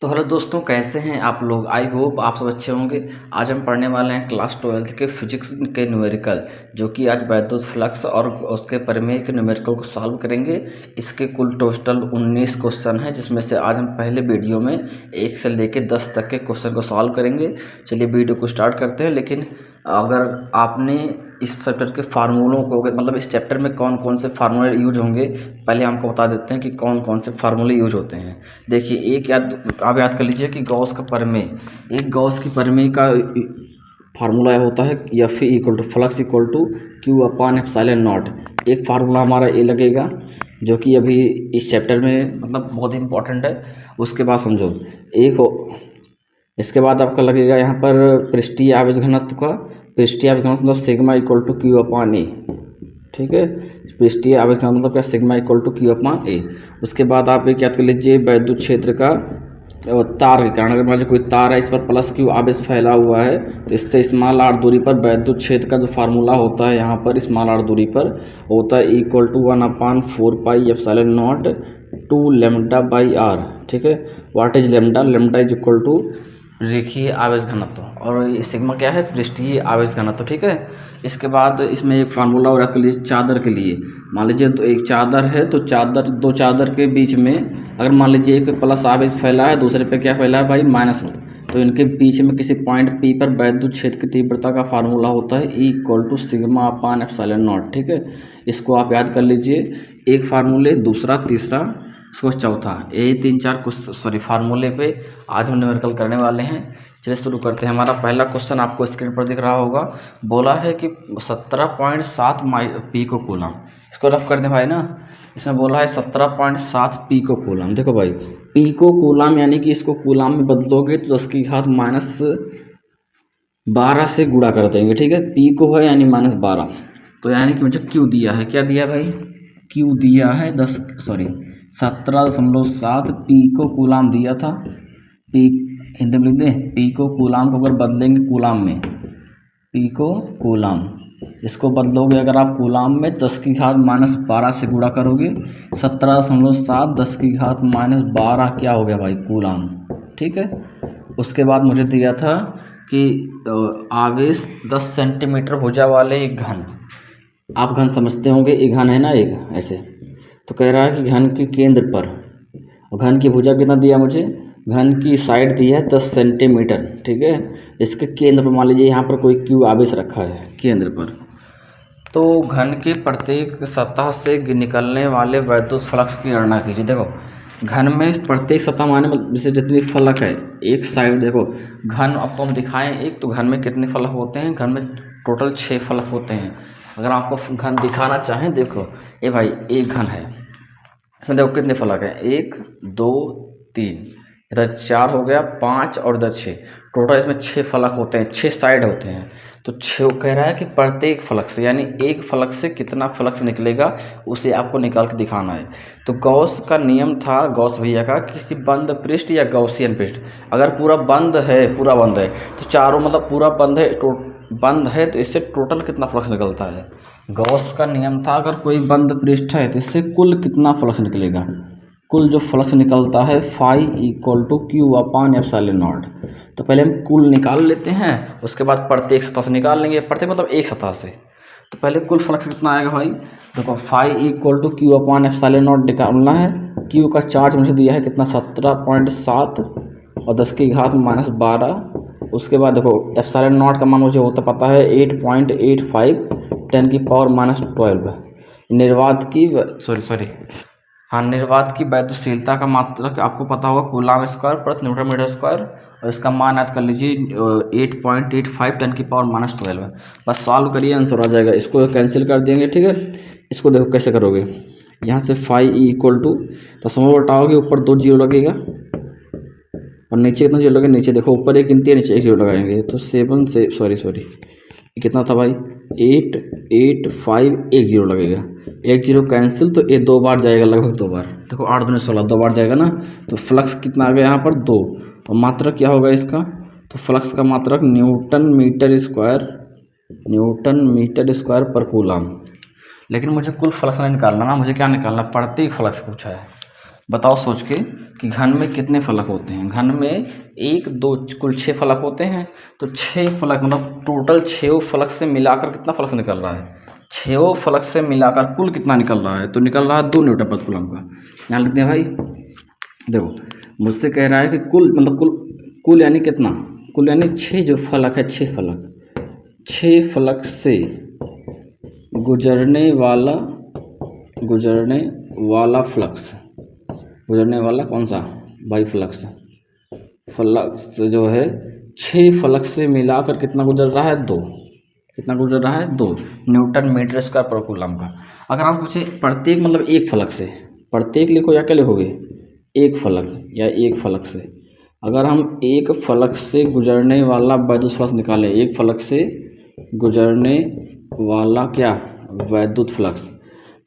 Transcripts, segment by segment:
तो हेलो दोस्तों, कैसे हैं आप लोग। आई होप आप सब अच्छे होंगे। आज हम पढ़ने वाले हैं क्लास 12 के फिजिक्स के न्यूमेरिकल, जो कि आज बैद्युत फ्लक्स और उसके प्रमेय के न्यूमेरिकल को सॉल्व करेंगे। इसके कुल टोटल 19 क्वेश्चन हैं, जिसमें से आज हम पहले वीडियो में 1 से लेकर 10 तक के क्वेश्चन को सॉल्व करेंगे। चलिए वीडियो को स्टार्ट करते हैं। लेकिन अगर आपने इस चैप्टर के फार्मूलों को, मतलब इस चैप्टर में कौन कौन से फार्मूले यूज होंगे, पहले हमको बता देते हैं कि कौन कौन से फार्मूले यूज होते हैं। देखिए, आप याद कर लीजिए कि गॉस का प्रमेय, एक गॉस की प्रमेय का फार्मूला होता है F equal to flux equal to Q upon epsilon naught. एक फार्मूला हमारा ये लगेगा, जो कि अभी इस चैप्टर में मतलब बहुत ही इंपॉर्टेंट है। उसके बाद समझो इसके बाद आपका लगेगा यहाँ पर पृष्ठीय आवेश घनत्व का, पृष्ठीय आवेश घनत्व मतलब sigma equal to Q upon A. ठीक है, पृष्ठीय आवेश घनत्व मतलब क्या, sigma equal to Q upon A. उसके बाद आप एक याद कर लीजिए वैद्युत क्षेत्र का तार के कारण, अगर मान लीजिए कोई तार है, इस पर प्लस क्यू आवेश फैला हुआ है, तो इससे स्मॉल आर दूरी पर वैद्युत क्षेत्र का जो फार्मूला होता है यहाँ पर स्मॉल आर दूरी पर होता है equal to 1/4 pi epsilon naught 2 lambda by r. ठीक है, what is lambda? Lambda is equal to रेखीय आवेश घनत्व, और ये सिग्मा क्या है? पृष्ठीय आवेश घनत्व। ठीक है, इसके बाद इसमें एक फार्मूला और याद कर लीजिए चादर के लिए। मान लीजिए तो एक चादर है, तो दो चादर के बीच में अगर मान लीजिए एक पे प्लस आवेश फैला है, दूसरे पे क्या फैला है भाई? माइनस। तो इनके बीच में किसी पॉइंट पी पर वैद्युत क्षेत्र की तीव्रता का फार्मूला होता है E equal to sigma upon epsilon naught. ठीक है, इसको आप याद कर लीजिए। एक फार्मूले, दूसरा, तीसरा, इसको चौथा, यही 3-4 कुछ फार्मूले पे आज हम न्यूमेरिकल करने वाले हैं। चलिए शुरू करते हैं। हमारा पहला क्वेश्चन आपको स्क्रीन पर दिख रहा होगा। बोला है कि 17.7 पीको कूलम। इसको रफ कर दें भाई ना। इसमें बोला है 17.7 पीको कूलम। देखो भाई, पीको कूलम यानी कि इसको कूलम में बदलोगे तो 10 की घात -12 से गुणा कर देंगे। ठीक है, पीको है यानी -12, तो यानी कि मुझे क्यू दिया है। क्या दिया भाई? क्यू दिया है 17.7 पीको कूलम दिया था। पी हिंदी में लिख दें, पीको कूलम को अगर बदलेंगे कूलम में, पीको कूलम, इसको बदलोगे अगर आप कूलम में 10 की घात -12 से गुणा करोगे, 17.7 10 की घात -12 क्या हो गया भाई? कूलम। ठीक है, उसके बाद मुझे दिया था कि आवेश 10 सेंटीमीटर भुजा वाले एक घन, आप घन समझते होंगे, एक घन है ना एक ऐसे, तो कह रहा है कि घन के केंद्र पर, और घन की भुजा कितना दिया मुझे? घन की साइड दी है 10 सेंटीमीटर। ठीक है, इसके केंद्र पर मान लीजिए यहाँ पर कोई क्यू आवेश रखा है केंद्र पर, तो घन के प्रत्येक सतह से निकलने वाले वैद्युत फ्लक्स की गणना कीजिए। देखो, घन में प्रत्येक सतह माने जैसे जितनी फलक है, एक साइड देखो, घन आपको हम दिखाएं एक, तो घन में कितने फलक होते हैं? घन में टोटल 6 फलक होते हैं। अगर आपको घन दिखाना चाहें, देखो ये भाई एक घन है, इसमें देखो कितने फलक हैं, 1 2 3, इधर 4 हो गया, 5 और इधर 6, टोटल इसमें 6 फलक होते हैं, 6 साइड होते हैं। तो 6 कह रहा है कि प्रत्येक फलक से, यानी एक फलक से कितना फ्लक्स निकलेगा उसे आपको निकाल के दिखाना है। तो गॉस का नियम था, गॉस भैया का, किसी बंद पृष्ठ या गॉसियन पृष्ठ, अगर पूरा बंद है तो चारों मतलब पूरा बंद है तो इससे टोटल कितना फ्लक्स निकलता है। गॉस का नियम था अगर कोई बंद पृष्ठ है तो इससे कुल कितना फ्लक्स निकलेगा, कुल जो फ्लक्स निकलता है phi equal to q upon epsilon naught. तो पहले हम कुल निकाल लेते हैं, उसके बाद प्रत्येक सतह से निकाल लेंगे, प्रत्येक मतलब एक सतह से। तो पहले कुल फ्लक्स कितना आएगा भाई? देखो, phi equal to q upon epsilon naught निकालना है। क्यू का चार्ज मुझे दिया है कितना? 17.7 और 10 की घात -12। उसके बाद देखो एप्सिलॉन नॉट का मान मुझे होता पता है 8.85 10 की पावर -12। निर्वात की वैद्युतशीलता का मात्रक आपको पता होगा, कूलम स्क्वायर प्रति न्यूटन मीटर स्क्वायर, और इसका मान याद कर लीजिए 8.85 10 की पावर -12। बस सॉल्व करिए, आंसर आ जाएगा। इसको कैंसिल कर देंगे। ठीक है, इसको देखो कैसे करोगे, यहाँ से फाई इक्वल टू दशमलव हटाओगे, ऊपर 2 जीरो लगेगा, और नीचे कितना जीरो लगेगा? नीचे देखो, ऊपर एक गिनती है, नीचे 1 जीरो लगाएंगे, तो 7 से सॉरी कितना था भाई? 8 8 5 1 जीरो लगेगा, 1 जीरो कैंसिल, तो ये 2 बार जाएगा, लगभग 2 बार। देखो 8 दूनी 16, 2 बार जाएगा ना, तो फ्लक्स कितना आ गया यहाँ पर? 2। और मात्रक क्या होगा इसका? तो फ्लक्स का मात्रक न्यूटन मीटर स्क्वायर पर कूलम। लेकिन मुझे कुल फ्लक्स नहीं निकालना ना, मुझे क्या निकालना? प्रत्येक फ्लक्स पूछा है। बताओ सोच के कि घन में कितने फलक होते हैं। घन में 1 2 कुल 6 फलक होते हैं। तो 6 फलक मतलब टोटल 6 फलक से मिलाकर कितना फलक से निकल रहा है, 6 फलक से मिलाकर कुल कितना निकल रहा है, तो निकल रहा है 2 न्यूटन प्रति कूलम का। यहाँ लिखते हैं भाई, देखो मुझसे कह रहा है कि कुल मतलब कुल यानी कितना, कुल यानी 6 जो फलक है, 6 फलक से गुजरने वाला फ्लक्स, गुजरने वाला कौन सा भाई फ्लक्स जो है 6 फलक से मिलाकर कितना गुजर रहा है, 2। कितना गुजर रहा है, 2 न्यूटन मीटर स्क्वायर पर कूलम का। अगर आप पूछे प्रत्येक मतलब एक फलक से, प्रत्येक लिखो या क्या लिखोगे, एक फलक या एक फलक से। अगर हम एक फलक से गुजरने वाला वैद्युत फ्लक्स निकालें, एक फलक से गुजरने वाला क्या वैद्युत फ्लक्स,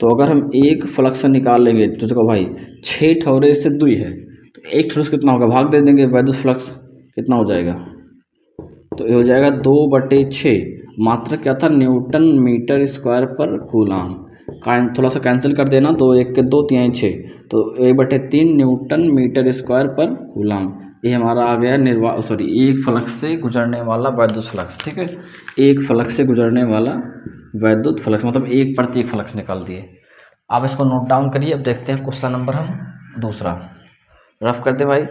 तो अगर हम एक फलक से निकाल लेंगे तो देखो भाई 6 ठौरे से 2 है, तो एक ठौरे से कितना होगा, भाग दे देंगे, वैद्युत फ्लक्स कितना हो जाएगा, तो ये हो जाएगा 2/6। मात्रा क्या था, न्यूटन मीटर स्क्वायर पर कूलम। थोड़ा सा कैंसिल कर देना, 2 1 के 2 3 6, तो 1/3 न्यूटन मीटर स्क्वायर पर कूलम। ये हमारा आ गया एक फलक से गुजरने वाला वैद्युत फ्लक्स। ठीक है, एक फलक से गुजरने वाला वैद्युत फ्लक्स मतलब एक प्रत्येक फ्लक्स निकाल दिए। आप इसको नोट डाउन करिए। अब देखते हैं क्वेश्चन नंबर हम दूसरा रफ करते भाई।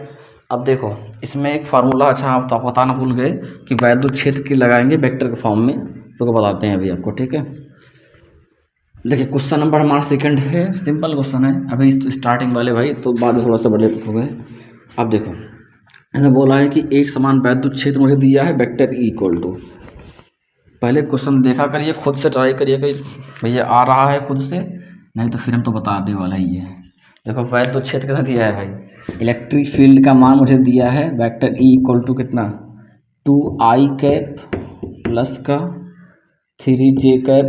अब देखो इसमें एक फार्मूला, अच्छा आप तो बताना भूल गए कि वैद्युत क्षेत्र की लगाएंगे वेक्टर के फॉर्म में, तो बताते हैं अभी आपको। ठीक है, देखिए क्वेश्चन नंबर हमारा सेकंड है, सिंपल क्वेश्चन है अभी स्टार्टिंग वाले भाई, तो बाद में थोड़ा सा बड़े हो गए। अब देखो इसमें बोला है कि एक समान वैद्युत क्षेत्र मुझे दिया है, वेक्टर E = पहले क्वेश्चन देखा करिए, खुद से ट्राई करिए कि भैया आ रहा है खुद से, नहीं तो फिर हम तो बताने वाला ही है। देखो वैद्युत क्षेत्र कितना दिया है भाई, इलेक्ट्रिक फील्ड का मान मुझे दिया है, वेक्टर E = कितना 2i प्लस का 3j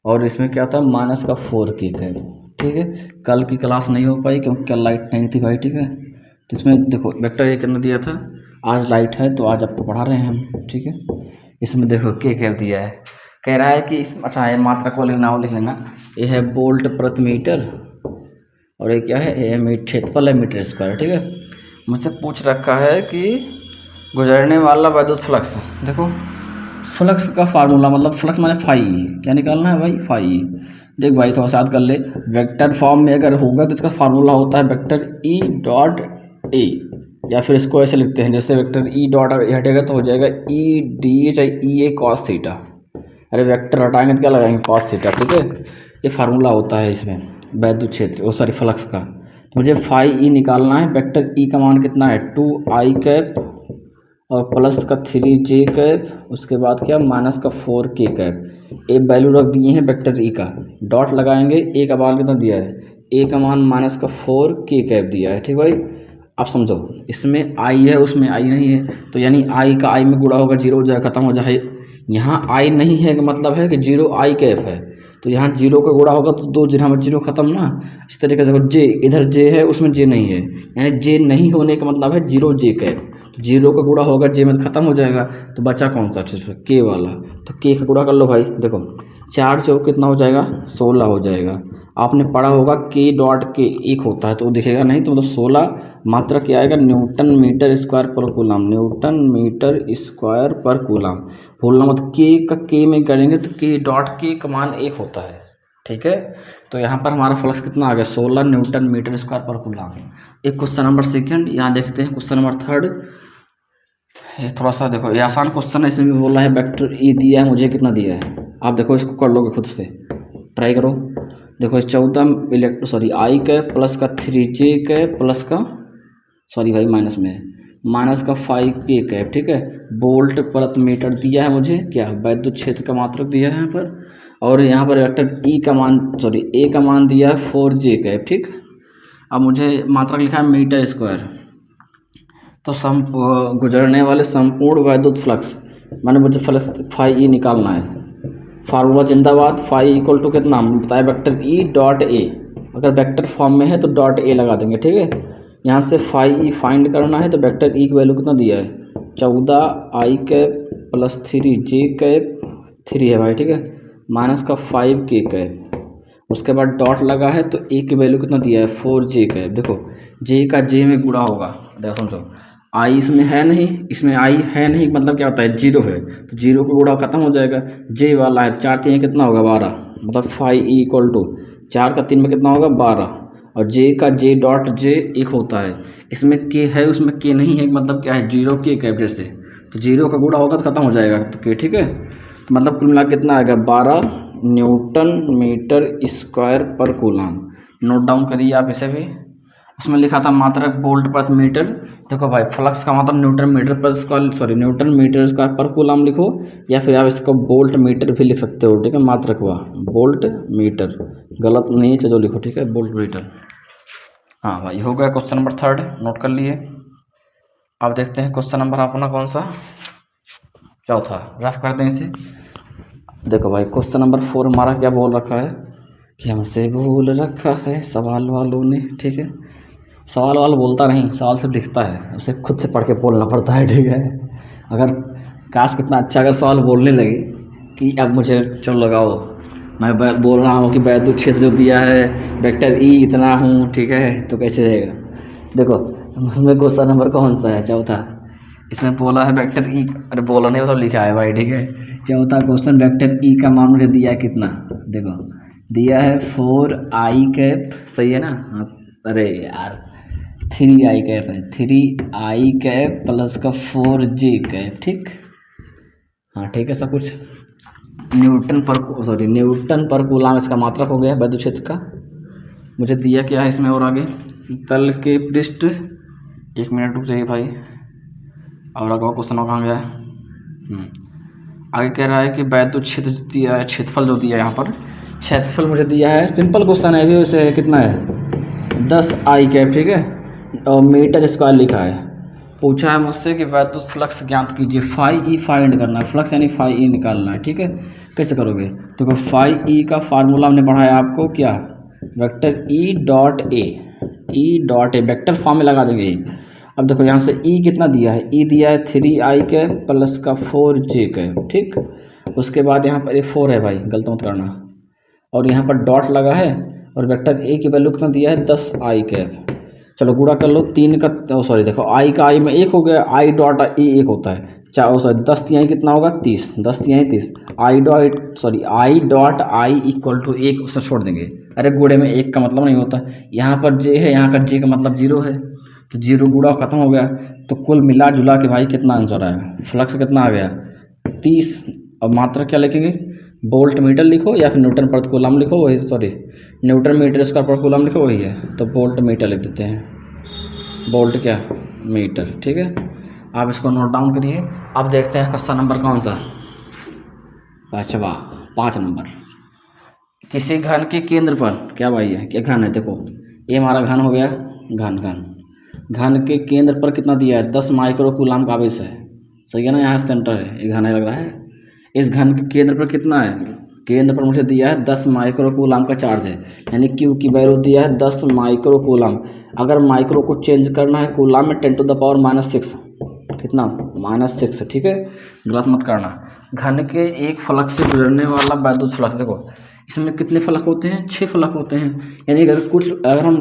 और इसमें क्या था माइनस का 4k। ठीक है, कल की क्लास नहीं हो पाई क्योंकि कल लाइट नहीं थी भाई। ठीक है, तो इसमें देखो वेक्टर ए कितना दिया था, आज लाइट है तो आज आपको पढ़ा रहे हैं हम। ठीक है, इसमें देखो k दिया है, कह रहा है कि इस अच्छा है मात्रा को लिखना हो लिख लेना, ये है वोल्ट प्रति मीटर और ये क्या है, ये क्षेत्रफल है मीटर स्क्वायर। ठीक है, मुझसे पूछ रखा है कि गुजरने वाला वैद्युत फ्लक्स। देखो फ्लक्स का फार्मूला मतलब फ्लक्स माने फाई, क्या निकालना है भाई, फाई। देख भाई थोड़ा सा याद कर ले, वेक्टर फॉर्म में अगर होगा तो इसका फार्मूला होता है वेक्टर E.A, या फिर इसको ऐसे लिखते हैं जैसे वेक्टर E हटेगा तो हो जाएगा ED चाहे EA cos थीटा। अरे वेक्टर हटाएंगे तो क्या लगाएंगे, cos थीटा। ठीक है, ये फार्मूला होता है इसमें वैद्युत क्षेत्र फ्लक्स का। तो मुझे फाई E निकालना है, वेक्टर E का मान कितना है 2i और प्लस का 3j, उसके बाद क्या माइनस का 4k। एक वैल्यू रख दिए हैं वेक्टर E का, डॉट लगाएंगे, ए का मान कितना दिया है, ए का मान माइनस का 4k दिया है। ठीक भाई, आप समझो इसमें i है उसमें i नहीं है, तो यानी i का i में गुणा होगा 0 हो जाएगा, खत्म हो जाए। यहाँ i नहीं है का मतलब है कि 0i है, तो यहाँ 0 का गुणा होगा तो 2 0 में 0 खत्म ना। इस तरीके से देखो j, इधर j है उसमें j नहीं है, यानी j नहीं होने का मतलब है 0j। तो 0 का गुणा होगा j में खत्म हो जाएगा, तो बचा कौन सा k वाला, तो k का गुणा कर लो भाई। देखो 4 चौक कितना हो जाएगा 16 हो जाएगा। आपने पढ़ा होगा k.k 1 होता है तो दिखेगा नहीं, तो मतलब 16 मात्रा क्या आएगा न्यूटन मीटर स्क्वायर पर कूलम, न्यूटन मीटर स्क्वायर पर कूलम। भूलना मत, k का k में करेंगे तो k.k का मान 1 होता है। ठीक है, तो यहाँ पर हमारा फ्लक्स कितना आ गया 16 न्यूटन मीटर स्क्वायर पर कूलम। एक क्वेश्चन नंबर सेकंड, यहाँ देखते हैं क्वेश्चन नंबर थर्ड। ये थोड़ा सा देखो ये आसान क्वेश्चन है, इसमें भी बोला है वेक्टर E दिया है, मुझे कितना दिया है, आप देखो इसको कर लोगे खुद से, ट्राई करो। देखो 14 i प्लस का 3j प्लस का माइनस में माइनस का 5k। ठीक है, वोल्ट प्रति मीटर दिया है मुझे, क्या वैद्युत क्षेत्र का मात्रक दिया है यहाँ पर, और यहाँ पर वेक्टर E का मान a का मान दिया है 4j। ठीक, अब मुझे मात्रक लिखा है मीटर स्क्वायर, तो गुजरने वाले संपूर्ण वैद्युत फ्लक्स मैंने मुझे फ्लक्स फाई E निकालना है। फार्मूला जिंदाबाद, फाई = कितना बताया वेक्टर E.A, अगर वेक्टर फॉर्म में है तो .a लगा देंगे। ठीक है, यहाँ से फाई E फाइंड करना है, तो वेक्टर E की वैल्यू कितना दिया है 14i प्लस 3j 3 है भाई। ठीक है, माइनस का 5k उसके बाद डॉट लगा है तो ए की वैल्यू कितना दिया है 4j का है। देखो जे का जे में गुणा होगा, देखो समझो आई इसमें है नहीं, इसमें आई है नहीं, मतलब क्या होता है 0 है तो 0 को गुणा खत्म हो जाएगा। जे वाला है 4 3 कितना होगा 12, मतलब 5 इक्वल टू 4 का 3 में कितना होगा 12, और जे का जे डॉट जे 1 होता है। इसमें के है उसमें के नहीं है, मतलब क्या है 0 के कैपिटल से, तो 0 का गुणा होगा तो खत्म हो जाएगा तो के, ठीक है। मतलब कुल मिला कितना आएगा 12 न्यूटन मीटर स्क्वायर पर कूलाम। नोट डाउन करिए आप इसे भी। उसमें लिखा था मात्रक वोल्ट प्रति मीटर, देखो भाई फ्लक्स का मतलब न्यूटन मीटर पर square, sorry newton metre square पर कूलाम लिखो, या फिर आप इसको वोल्ट मीटर भी लिख सकते हो, ठीक है। मात्रक हुआ वोल्ट मीटर, गलत नहीं है, चलो लिखो, ठीक है वोल्ट मीटर। हाँ भाई हो गया क्वेश्चन नंबर 3, नोट कर लिए। अब देखते हैं क्वेश्चन नंबर अपना कौन सा, चौथा, रफ कर दें इसे। देखो भाई क्वेश्चन नंबर 4 हमारा क्या बोल रखा है कि हमसे बोल रखा है सवाल वालों ने, ठीक है। सवाल वाल बोलता नहीं, सवाल सिर्फ लिखता है, उसे खुद से पढ़ के बोलना पड़ता है, ठीक है। अगर काश कितना अच्छा अगर सवाल बोलने लगे कि अब मुझे चलो लगाओ, मैं बोल रहा हूँ कि वैद्युत क्षेत्र जो दिया है वेक्टर ई इतना हूँ, ठीक है, तो कैसे रहेगा। देखो उसमें क्वेश्चन नंबर कौन सा है, चौथा, इसमें बोला है वेक्टर ई, अरे बोला नहीं वो तो लिखा है भाई, ठीक है। चौथा क्वेश्चन वेक्टर ई का मान मुझे दिया है कितना, देखो दिया है 4i कैप, सही है ना, हाँ, अरे यार 3i कैप है, 3i कैप प्लस का 4j कैप, ठीक, हाँ ठीक है सब कुछ। न्यूटन पर कूलाम इसका मात्रक हो गया वैद्युत क्षेत्र का। मुझे दिया क्या है इसमें और आगे, तल के पृष्ठ, 1 मिनट रुक जाइए भाई, और आगे क्वेश्चन कहाँ गया है, आगे कह रहा है कि वैद्युत क्षेत्र दिया है, क्षेत्रफल जो दिया है यहाँ पर, क्षेत्रफल मुझे दिया है, सिंपल क्वेश्चन है, अभी वैसे कितना है 10i कैप, ठीक है, और मीटर स्क्वायर लिखा है। पूछा है मुझसे कि वैद्युत फ्लक्स ज्ञात कीजिए, फाई ई फाइंड करना है, फ्लक्स यानी फाई ई निकालना है, ठीक है। कैसे करोगे, तो फाई ई का फार्मूला हमने पढ़ाया आपको क्या, vector E dot A vector form में लगा देंगे। अब देखो यहाँ से ई कितना दिया है, ई दिया है 3i कैप प्लस का 4j कैप, ठीक। उसके बाद यहाँ पर ये 4 है भाई, गलत मत करना, और यहाँ पर डॉट लगा है, और वेक्टर ए की वैल्यू कितना दिया है 10i कैप। चलो गुणा कर लो, 3 का सॉरी देखो आई का आई में 1 हो गया, आई डॉट ई 1 होता है, सॉरी 10 तिहाई कितना होगा 30, 10 तिहाई 30, I dot I equal to 1, उससे छोड़ देंगे, अरे गुणे में 1 का मतलब नहीं होता, यहाँ पर जे है, यहाँ का जे का मतलब 0 है, तो 0 गुणा खत्म हो गया, तो कुल मिला जुला के भाई कितना आंसर आया, फ्लक्स कितना आ गया 30। अब मात्रा क्या लिखेंगे, वोल्ट मीटर लिखो या फिर न्यूटन प्रति कूलम लिखो, वही सॉरी न्यूटन मीटर स्क्वायर पर कूलम लिखो, वही है, तो वोल्ट मीटर लिख देते हैं, वोल्ट क्या मीटर, ठीक है। आप इसको नोट डाउन करिए। अब देखते हैं क्वेश्चन नंबर कौन सा, 5 नंबर। किसी घन के केंद्र पर, क्या भाई है, क्या घन है, देखो ये हमारा घन हो गया, घन के केंद्र पर कितना दिया है 10 माइक्रो कूलम का आवेश है, सही है ना, यहाँ सेंटर है, ये घन है लग रहा है। इस घन के केंद्र पर कितना है, केंद्र पर मुझे दिया है 10 माइक्रो कूलम का चार्ज है, यानी क्यू की वैल्यू दिया है 10 माइक्रो कूलम। अगर माइक्रो को चेंज करना है कूलम में 10⁻⁶, कितना -6, ठीक है, गलत मत करना। घन के एक फलक से गुजरने वाला वैद्युत फ्लक्स, देखो इसमें कितने फलक होते हैं, 6 फलक होते हैं, यानी अगर हम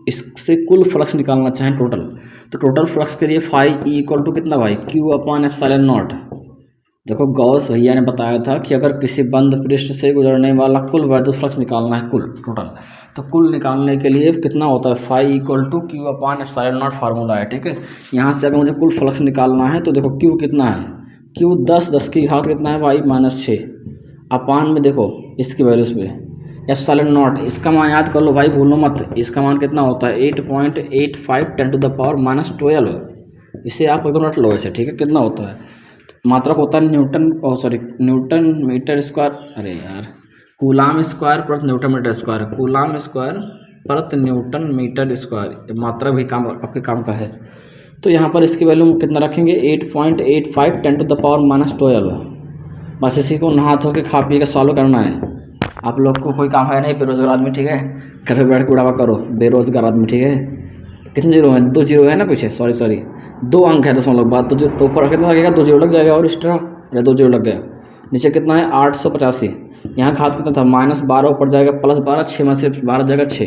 इससे कुल फ्लक्स निकालना चाहें टोटल, तो टोटल फ्लक्स के लिए फाई ई इक्वल टू कितना भाई Q/ε0। देखो गॉस भैया ने बताया था कि अगर किसी बंद पृष्ठ से गुजरने वाला कुल वैद्युत फ्लक्स निकालना है, कुल टोटल, तो कुल निकालने के लिए कितना होता है phi equal to Q/ε0 formula है, ठीक है। यहाँ से अगर मुझे कुल फ्लक्स निकालना है तो देखो Q कितना है, Q 10 की घात कितना है भाई -6, अपान में देखो इसकी वैल्यू इस पर ε0, इसका मान याद कर लो भाई, भूलो मत, इसका मान कितना होता है 8.85 10⁻12। इसे आप एकदम रट लो ऐसे, ठीक है, कितना होता है, मात्रक होता है न्यूटन मीटर स्क्वायर, अरे यार कूलाम स्क्वायर प्रति newton metre square, coulomb square प्रति न्यूटन मीटर स्क्वायर, मात्रक भी काम आपके काम का है। तो यहाँ पर इसकी वैल्यू कितना रखेंगे 8.85 10⁻12। बस इसी को नहा धो के खा पी के सॉल्व करना है। आप लोग को कोई काम है नहीं, बेरोजगार आदमी, ठीक है, घर पर बैठ के उड़ावा करो, बेरोजगार आदमी, ठीक है। कितने जीरो हैं, 2 जीरो है ना पीछे, सॉरी 2 अंक है 10 बाद, तो जो ऊपर कितना लगेगा 2 जीरो लग जाएगा, और एक्स्ट्रा, अरे 2 जीरो लग गया, नीचे कितना है 885, यहाँ घात कितना था -12 ऊपर जाएगा +12, 6 में से 12 जाएगा 6।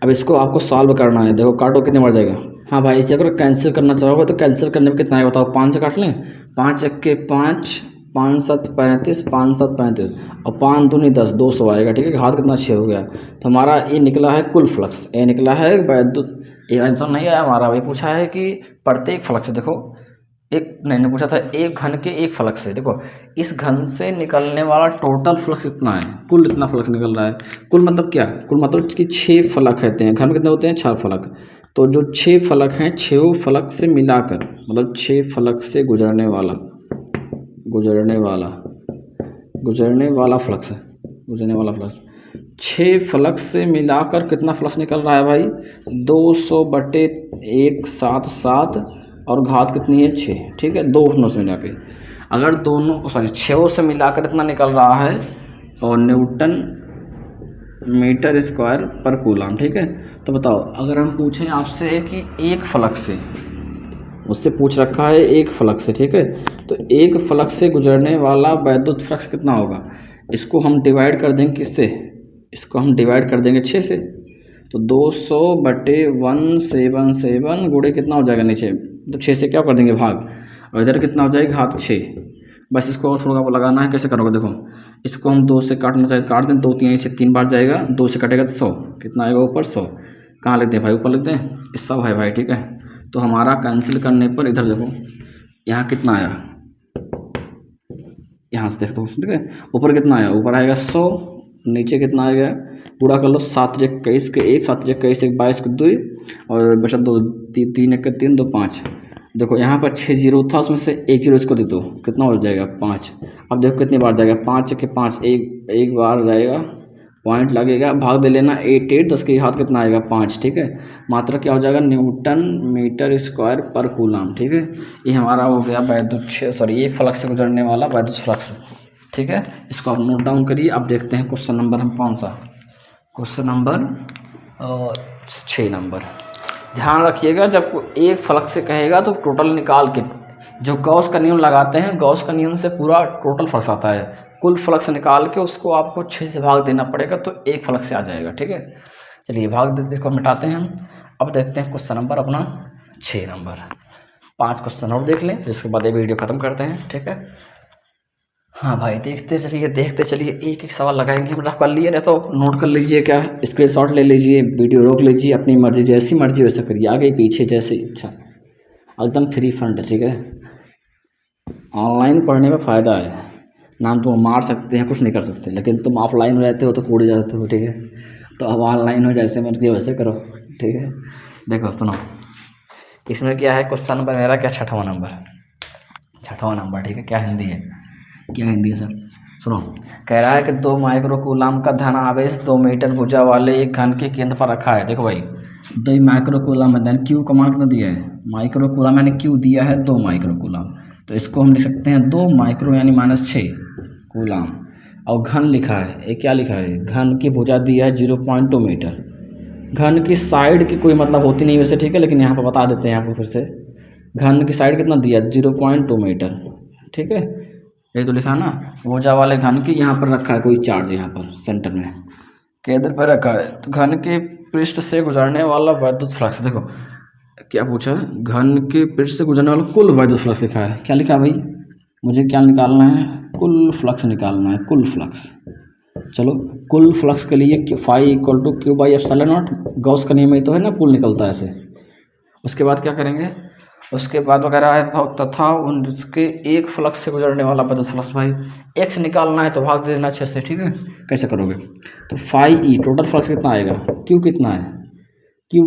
अब इसको आपको सॉल्व करना है। देखो काटो कितने बार जाएगा। हाँ भाई, इसे अगर कैंसिल करना चाहोगे तो कैंसिल करने में कितना है बताओ। 5 से काट लें, 5 1 के 5, 5 7 35, 5 7 35 और 5 दूनी 10, 200 आएगा। ठीक है, घात कितना 6 हो गया। तो हमारा ये निकला है कुल फ्लक्स, ये निकला है वैद्युत। ये आंसर नहीं आया हमारा, भाई पूछा है कि प्रत्येक फ्लक्स से, देखो एक मैंने पूछा था एक घन के एक फ्लक्स से, देखो इस घन से निकलने वाला टोटल फ्लक्स कितना है, कुल इतना फ्लक्स निकल रहा है। कुल मतलब क्या, कुल मतलब कि 6 फलक होते हैं, घन में कितने होते हैं 4 फलक। तो जो 6 फलक हैं, 6 फलक से मिलाकर, मतलब 6 फलक से गुजरने वाला फ्लक्स है, गुजरने वाला फ्लक्स 6 फलक से मिलाकर कितना फ्लक्स निकल रहा है भाई, 200/177 और घात कितनी है 6। ठीक है, 2 से मिला के अगर दोनों 6 से मिलाकर इतना निकल रहा है और न्यूटन मीटर स्क्वायर पर कूलम। ठीक है, तो बताओ अगर हम पूछें आपसे कि एक फलक से, उससे पूछ रखा है एक फलक से, ठीक है, तो एक फलक से गुजरने वाला वैद्युत फ्लक्स कितना होगा। इसको हम डिवाइड कर देंगे किससे, इसको हम डिवाइड कर देंगे 6 से। तो 200/177 गुणे कितना हो जाएगा नीचे, तो 6 से क्या कर देंगे भाग, और इधर कितना हो जाएगा घात 6। बस इसको और थोड़ा लगाना है। कैसे करोगे, देखो इसको हम 2 से काटना चाहिए, काट दें, 2 3 से 3 बार जाएगा, 2 से कटेगा तो 100, कितना आएगा ऊपर 100। कहाँ लिखते हैं भाई, ऊपर लिखते हैं 100 है भाई। ठीक है, तो हमारा कैंसिल करने पर इधर देखो यहाँ कितना आया, यहाँ से देखते हो। ठीक है, ऊपर कितना आया, ऊपर आएगा 100, नीचे कितना आएगा, पूरा कर लो 7 21 के 1, 7 21 1 22 के 2 और बचा 2, 3 1 के 3 2 5। देखो यहाँ पर 6 0 था, उसमें से 1 0 इसको दे दो, कितना हो जाएगा 5। अब देखो कितनी बार जाएगा, 5 के 5 एक बार जाएगा, पॉइंट लगेगा, भाग दे लेना 8 8 10 के हाथ कितना आएगा 5। ठीक है, मात्रा क्या हो जाएगा न्यूटन मीटर स्क्वायर पर कूलम। ठीक है, ये हमारा हो गया वैद्युत एक फ्लक्स से गुजरने वाला वैद्युत फ्लक्स। ठीक है, इसको आप नोट डाउन करिए। अब देखते हैं क्वेश्चन नंबर हम कौन सा, क्वेश्चन नंबर 6 नंबर। ध्यान रखिएगा, जब एक फ्लक्स से कहेगा तो टोटल निकाल के, जो गॉस का नियम लगाते हैं, गॉस का नियम से पूरा टोटल फ्लक्स आता है, कुल फ्लक्स निकाल के उसको आपको 6 से भाग देना पड़ेगा, तो एक फ्लक्स से आ जाएगा। ठीक है, चलिए भाग देते, इसको मिटाते हैं हम। अब देखते हैं क्वेश्चन नंबर अपना 6 नंबर। 5 क्वेश्चन और देख लें, जिसके बाद ये वीडियो ख़त्म करते हैं। ठीक है, हाँ भाई देखते चलिए एक एक सवाल लगाएंगे। हम रफ कर लिए, नहीं तो नोट कर लीजिए, क्या स्क्रीनशॉट ले लीजिए, वीडियो रोक लीजिए, अपनी मर्जी, जैसी मर्जी वैसा करिए, आगे पीछे जैसे इच्छा, एकदम फ्री फंड है। ठीक है, ऑनलाइन पढ़ने में फ़ायदा है, नाम तुम मार सकते हैं, कुछ नहीं कर सकते, लेकिन तुम ऑफलाइन में रहते हो तो कूड़ जाते हो। ठीक है, तो अब ऑनलाइन हो, जैसे मर्जी वैसे करो। ठीक है, देखो सुनो, इसमें क्या है क्वेश्चन नंबर मेरा, क्या 6वां नंबर। ठीक है, क्या हिंदी है सर, सुनो। कह रहा है कि 2 माइक्रो कूलम का धन आवेश 2 मीटर भुजा वाले एक घन के केंद्र पर रखा है। देखो भाई 2 माइक्रो कूलम है, क्यू का मान कितना दिया है, माइक्रो कूलम यानी क्यू दिया है 2 माइक्रो कूलम, तो इसको हम लिख सकते हैं 2 माइक्रो यानी -6 कूलम, और घन लिखा है, ये क्या लिखा है, घन की भुजा दिया है 0.2 मीटर। घन की साइड की कोई मतलब होती नहीं वैसे, ठीक है, लेकिन यहाँ पर बता देते हैं आपको फिर से, घन की साइड कितना दिया 0.2 मीटर। ठीक है, ये तो लिखा ना, भुजा वाले घन की यहाँ पर रखा है कोई चार्ज, यहाँ पर सेंटर में केंद्र पर रखा है, तो घन के पृष्ठ से गुजरने वाला वैद्युत फ्लक्स। देखो क्या पूछा है, घन के पृष्ठ से गुजरने वाला कुल वैद्युत फ्लक्स लिखा है। क्या लिखा है भाई, मुझे क्या निकालना है, कुल फ्लक्स निकालना है, कुल फ्लक्स। चलो कुल फ्लक्स के लिए फाई = Q/ε0, गॉस का नियम ही तो है ना, कुल निकलता है ऐसे। उसके बाद क्या करेंगे, उसके बाद वगैरह है तथा उसके एक फ्लक्स से गुजरने वाला वैद्युत फ्लक्स। भाई x निकालना है तो भाग देना 6 से। ठीक है, कैसे करोगे, तो φe टोटल फ्लक्स कितना आएगा, q कितना है, q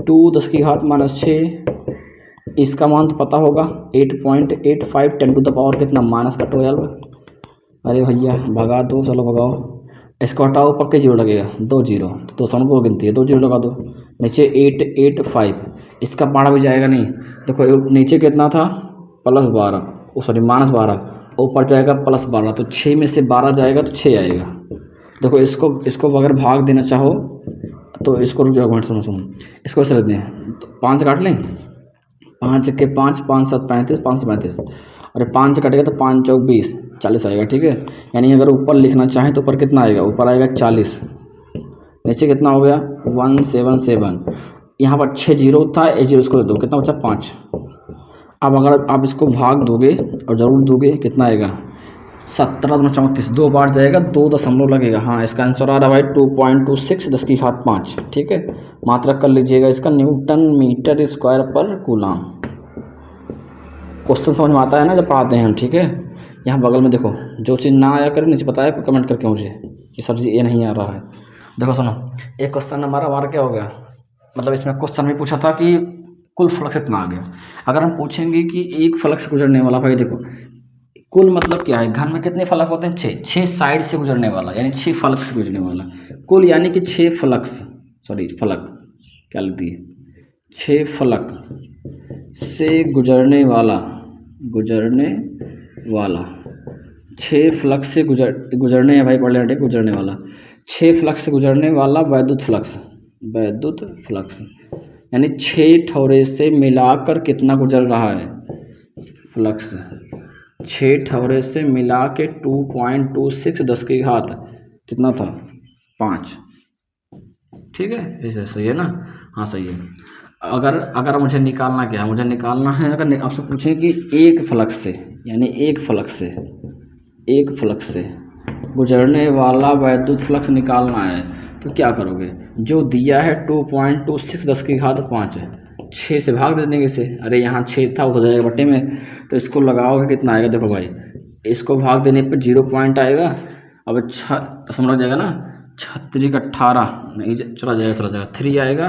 2 10 की घात -6, इसका मान तो पता होगा 8.85 10⁻⁻, कितना -12। अरे भैया भगा दो, चलो भगाओ, इसको हटाओ, पक्के 0 लगेगा, 2 0, तो 2 गिनती है, 2 0 लगा दो, नीचे 885, इसका पारा भी जाएगा नहीं। देखो नीचे कितना था +12, -12, ऊपर जाएगा +12, तो 6 में से 12 जाएगा तो 6 आएगा। देखो इसको अगर भाग देना चाहो तो इसको रुक जाओ, सुनो इसको ऐसे रख दें, 5 से काट लें, 5 के 5, 5 7 35, 5 से 35, और 5 से कटेगा तो 5 चौक 20, 40 आएगा। ठीक है, यानी अगर ऊपर लिखना चाहें तो ऊपर कितना आएगा, ऊपर आएगा 40, नीचे कितना हो गया 177। यहाँ पर 6 जीरो था, 1 जीरो इसको दे दो, कितना बचा 5। अब अगर आप इसको भाग दोगे और ज़रूर दोगे कितना आएगा 17 दूना 34, 2 बार जाएगा, 2 दशमलव लगेगा। हाँ, इसका आंसर आ रहा है भाई 2.26 10 की घात 5। ठीक है, मात्रक कर लीजिएगा इसका न्यूटन मीटर स्क्वायर पर कूलाम। क्वेश्चन समझ में आता है ना जब पढ़ाते हैं हम। ठीक है, यहाँ बगल में देखो, जो चीज़ ना आया करे नीचे बताया कमेंट करके मुझे कि सर जी ये नहीं आ रहा है। देखो सुनो, एक क्वेश्चन हमारा क्या हो गया, मतलब इसमें क्वेश्चन में पूछा था कि कुल फ्लक्स इतना आ गया। अगर हम पूछेंगे कि एक फ्लक्स गुजरने वाला, भाई देखो कुल मतलब क्या है, घन में कितने फलक होते हैं 6, 6 साइड से गुजरने वाला, यानी 6 फलक से गुजरने वाला कुल, यानी कि 6 फ्लक्स, सॉरी फलक क्या लिखती है, 6 फलक से गुजरने वाला 6 फ्लक्स से गुजरने है भाई, पढ़ लेना गुजरने वाला, 6 फ्लक्स से गुजरने वाला वैद्युत फ्लक्स, यानी 6 ठौरे से मिलाकर कितना गुजर रहा है फ्लक्स, 6 ठौरे से मिला के 2.26 10 की घात कितना था 5। ठीक है, ऐसे सही है ना, हाँ सही है। अगर मुझे निकालना क्या है, मुझे निकालना है, अगर आपसे पूछें कि एक फ्लक्स से, यानी एक फ्लक्स से गुजरने वाला वैद्युत फ्लक्स निकालना है तो क्या करोगे, जो दिया है 2.26 10 की घात 5 है, 6 से भाग दे देंगे इसे, अरे यहाँ 6 था उधर जाएगा बट्टे में, तो इसको लगाओगे कितना आएगा, देखो भाई इसको भाग देने पर 0 पॉइंट आएगा, अब 6 दशमलव जाएगा ना, 36 का 18 नहीं चला जाएगा 3 आएगा।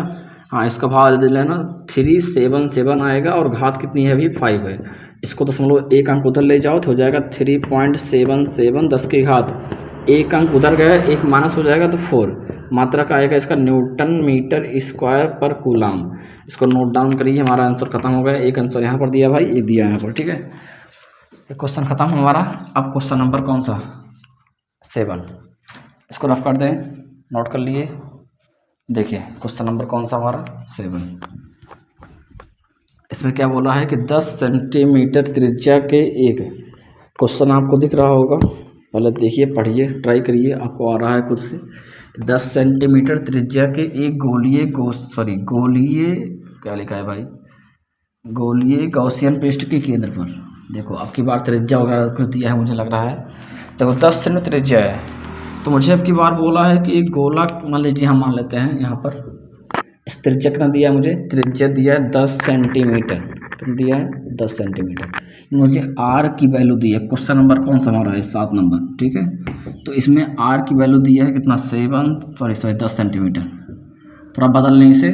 हाँ, इसका भाग दे लेना 377 आएगा, और घात कितनी है अभी 5 है, इसको दशमलव एक अंक उधर ले जाओ तो हो जाएगा 3.77 10 की घात, एक अंक उधर गया, एक माइनस हो जाएगा तो 4। मात्रा का आएगा इसका न्यूटन मीटर स्क्वायर पर कूलाम। इसको नोट डाउन करिए, हमारा आंसर खत्म हो गया। एक आंसर यहाँ पर दिया भाई, एक दिया यहाँ पर। ठीक है, एक क्वेश्चन खत्म हमारा। अब क्वेश्चन नंबर कौन सा 7, इसको रफ कर दें, नोट कर लिए। देखिए क्वेश्चन नंबर कौन सा हमारा 7, इसमें क्या बोला है कि 10 सेंटीमीटर त्रिज्या के एक, क्वेश्चन आपको दिख रहा होगा, पहले देखिए पढ़िए ट्राई करिए, आपको आ रहा है खुद से। 10 सेंटीमीटर त्रिज्या के एक गोलीय क्या लिखा है भाई, गोलीय गॉसियन पृष्ठ के केंद्र पर, देखो अब की बार त्रिज्या वगैरह कुछ दिया है मुझे लग रहा है, देखो 10 सेंटीमीटर त्रिज्या है, तो मुझे अब की बार बोला है कि एक गोला मान लीजिए, हम मान लेते हैं यहाँ पर इस त्रिज्या कितना दिया है मुझे, त्रिज्या दिया है 10 सेंटीमीटर, कितना दिया है 10 सेंटीमीटर, मुझे आर की वैल्यू दी है। क्वेश्चन नंबर कौन सा हमारा है 7 नंबर। ठीक है, तो इसमें आर की वैल्यू दी है कितना 10 सेंटीमीटर, थोड़ा बदल लें इसे,